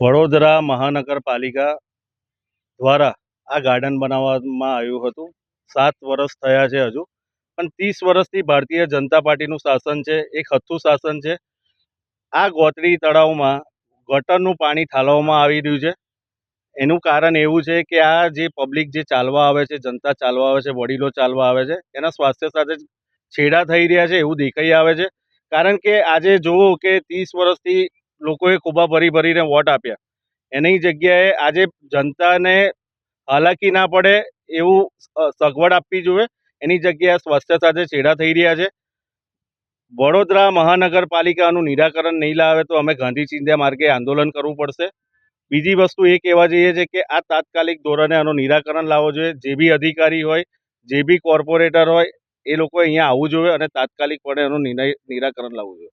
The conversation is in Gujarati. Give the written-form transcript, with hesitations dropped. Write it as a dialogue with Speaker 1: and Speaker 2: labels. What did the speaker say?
Speaker 1: વડોદરા મહાનગરપાલિકા દ્વારા આ ગાર્ડન બનાવવામાં આવ્યું હતું. 7 વર્ષ થયા છે હજુ, પણ 30 વર્ષથી ભારતીય જનતા પાર્ટીનું શાસન છે. એક હથ્થું શાસન છે. આ ગોત્રી તળાવમાં ગટરનું પાણી ઠાલવવામાં આવી રહ્યું છે. એનું કારણ એવું છે કે આ જે પબ્લિક જે ચાલવા આવે છે, જનતા ચાલવા આવે છે, વડીલો ચાલવા આવે છે, એના સ્વાસ્થ્ય સાથે છેડા થઈ રહ્યા છે એવું દેખાઈ આવે છે. કારણ કે આજે જુઓ કે 30 વર્ષથી લોકોએ ખોબા ભરીને વોટ આપ્યા, એની જગ્યાએ આજે જનતાને હાલાકી ના પડે એવું સગવડ આપવી જોઈએ. એની જગ્યાએ સ્વાસ્થ્ય સાથે છેડા થઈ રહ્યા છે. વડોદરા મહાનગરપાલિકાનું નિરાકરણ નહીં લાવે તો અમે ગાંધી ચિંધ્યા માર્ગે આંદોલન કરવું પડશે. બીજી વસ્તુ એ કહેવા જઈએ છે કે આ તાત્કાલિક ધોરણે આનું નિરાકરણ લાવવું જોઈએ. જે બી અધિકારી હોય, જે બી કોર્પોરેટર હોય, એ લોકો અહીંયા આવવું જોઈએ અને તાત્કાલિકપણે એનું નિરાકરણ લાવવું જોઈએ.